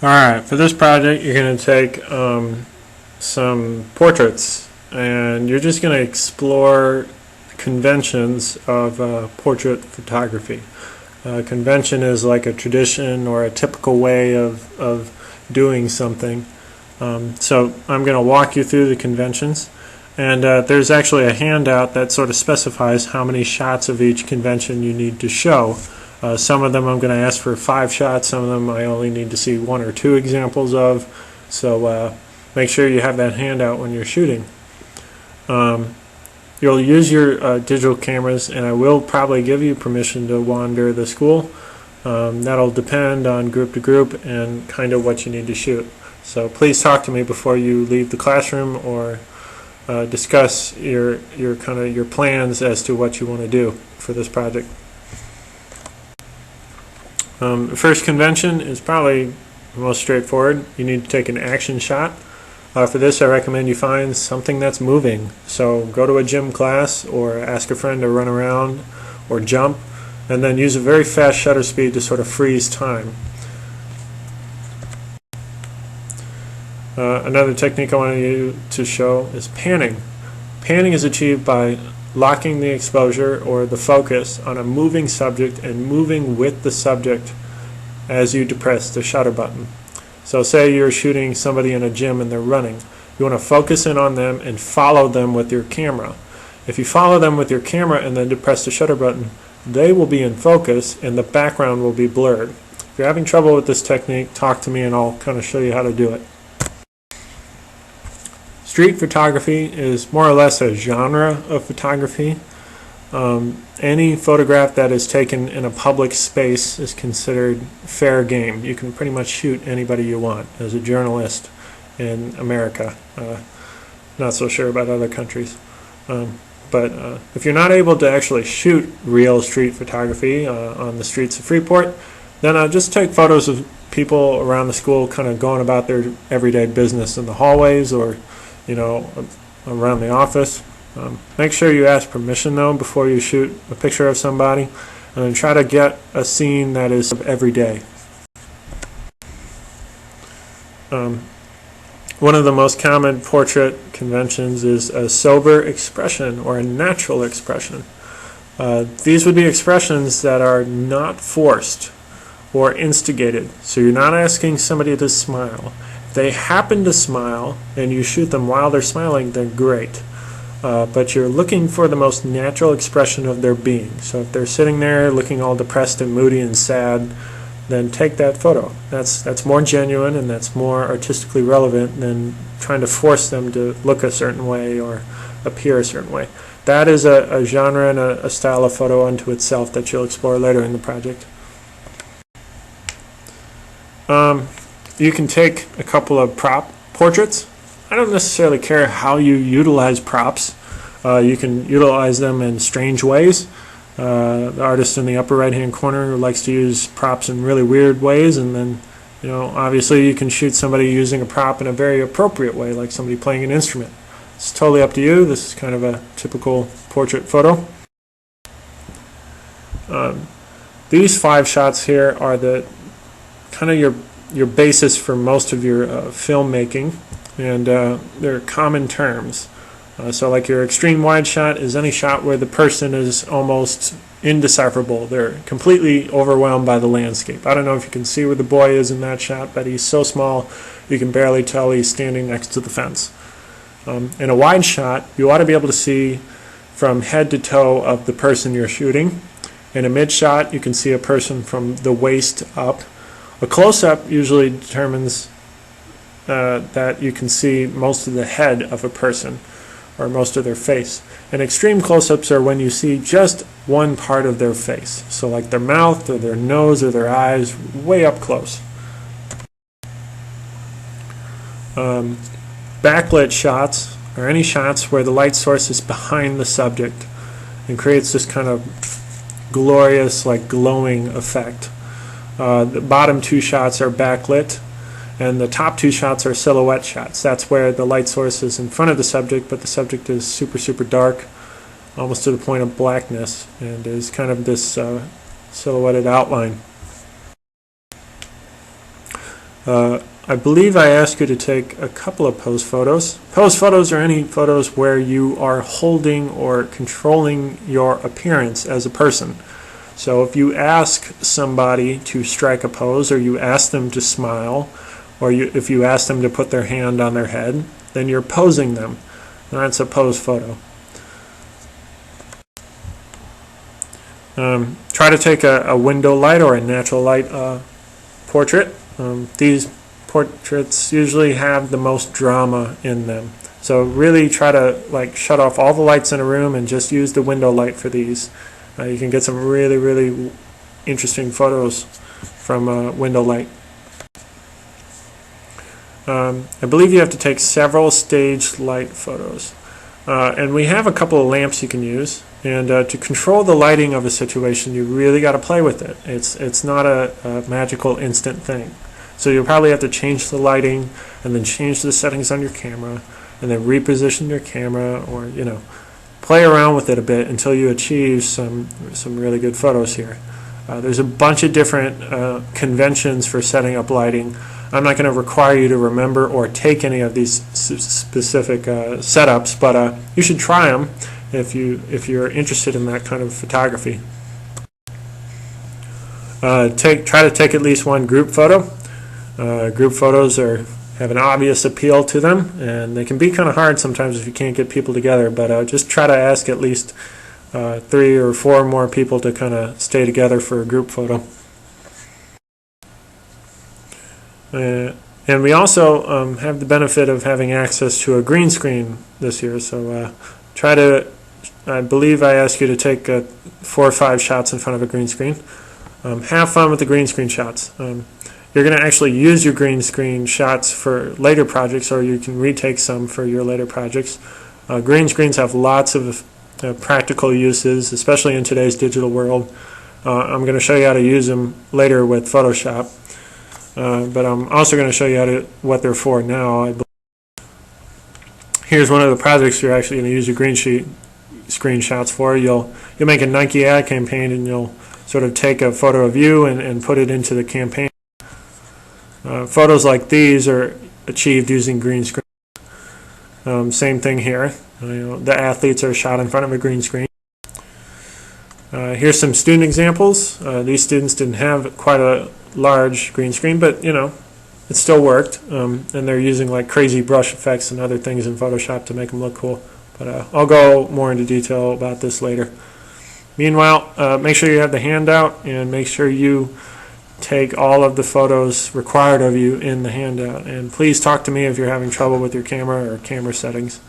Alright, for this project you're going to take some portraits and you're just going to explore conventions of portrait photography. Convention is like a tradition or a typical way of doing something. So I'm going to walk you through the conventions, and there's actually a handout that sort of specifies how many shots of each convention you need to show. Some of them I'm going to ask for 5 shots, some of them I only need to see 1 or 2 examples of, so make sure you have that handout when you're shooting. You'll use your digital cameras, and I will probably give you permission to wander the school. That'll depend on group to group and kind of what you need to shoot. So please talk to me before you leave the classroom, or discuss your plans as to what you want to do for this project. The first convention is probably the most straightforward. You need to take an action shot. For this, I recommend you find something that's moving. So go to a gym class or ask a friend to run around or jump, and then use a very fast shutter speed to sort of freeze time. Another technique I want you to show is panning. Panning is achieved by locking the exposure or the focus on a moving subject and moving with the subject as you depress the shutter button. So say you're shooting somebody in a gym and they're running. You want to focus in on them and follow them with your camera. If you follow them with your camera and then depress the shutter button, they will be in focus and the background will be blurred. If you're having trouble with this technique, talk to me and I'll kind of show you how to do it. Street photography is more or less a genre of photography. Any photograph that is taken in a public space is considered fair game. You can pretty much shoot anybody you want as a journalist in America. Not so sure about other countries. But if you're not able to actually shoot real street photography on the streets of Freeport, then just take photos of people around the school kind of going about their everyday business in the hallways, or around the office. Make sure you ask permission though before you shoot a picture of somebody, and then try to get a scene that is every day. One of the most common portrait conventions is a sober expression or a natural expression. These would be expressions that are not forced or instigated, so you're not asking somebody to smile. If they happen to smile and you shoot them while they're smiling, then great. But you're looking for the most natural expression of their being. So if they're sitting there looking all depressed and moody and sad, then take that photo. That's more genuine and that's more artistically relevant than trying to force them to look a certain way or appear a certain way. That is a genre and a style of photo unto itself that you'll explore later in the project. You can take a couple of prop portraits. I don't necessarily care how you utilize props. You can utilize them in strange ways. The artist in the upper right hand corner likes to use props in really weird ways, and then obviously you can shoot somebody using a prop in a very appropriate way, like somebody playing an instrument. It's totally up to you. This is kind of a typical portrait photo. These 5 shots here are the kind of your basis for most of your filmmaking, and they're common terms. So like your extreme wide shot is any shot where the person is almost indecipherable. They're completely overwhelmed by the landscape. I don't know if you can see where the boy is in that shot, but he's so small you can barely tell he's standing next to the fence. In a wide shot, you ought to be able to see from head to toe of the person you're shooting. In a mid shot, you can see a person from the waist up. A close-up usually determines that you can see most of the head of a person or most of their face. And extreme close-ups are when you see just one part of their face, so like their mouth or their nose or their eyes way up close. Backlit shots are any shots where the light source is behind the subject and creates this kind of glorious, like glowing effect. The bottom 2 shots are backlit, and the top 2 shots are silhouette shots. That's where the light source is in front of the subject, but the subject is super dark, almost to the point of blackness, and is kind of this silhouetted outline. I believe I asked you to take a couple of pose photos. Pose photos are any photos where you are holding or controlling your appearance as a person. So if you ask somebody to strike a pose, or you ask them to smile, or if you ask them to put their hand on their head, then you're posing them. And that's a pose photo. Try to take a window light or a natural light portrait. These portraits usually have the most drama in them. So really try to shut off all the lights in a room and just use the window light for these. You can get some really, really interesting photos from window light. I believe you have to take several stage light photos. And we have a couple of lamps you can use. And to control the lighting of a situation, you really got to play with it. It's not a magical instant thing. So you'll probably have to change the lighting and then change the settings on your camera and then reposition your camera, or play around with it a bit until you achieve some really good photos here. There's a bunch of different conventions for setting up lighting. I'm not going to require you to remember or take any of these specific setups, but you should try them if you're interested in that kind of photography. Try to take at least one group photo. Group photos have an obvious appeal to them, and they can be kind of hard sometimes if you can't get people together, but just try to ask at least 3 or 4 more people to kind of stay together for a group photo. And we also have the benefit of having access to a green screen this year, so I believe I asked you to take 4 or 5 shots in front of a green screen. Have fun with the green screen shots. You're going to actually use your green screen shots for later projects, or you can retake some for your later projects. Green screens have lots of practical uses, especially in today's digital world. I'm going to show you how to use them later with Photoshop, but I'm also going to show you what they're for now. Here's one of the projects you're actually going to use your green screen shots for. You'll make a Nike ad campaign, and you'll sort of take a photo of you and put it into the campaign. Photos like these are achieved using green screen. Same thing here. The athletes are shot in front of a green screen. Here's some student examples. These students didn't have quite a large green screen, but it still worked. And they're using crazy brush effects and other things in Photoshop to make them look cool. But I'll go more into detail about this later. Meanwhile, make sure you have the handout, and make sure you take all of the photos required of you in the handout. And please talk to me if you're having trouble with your camera or camera settings.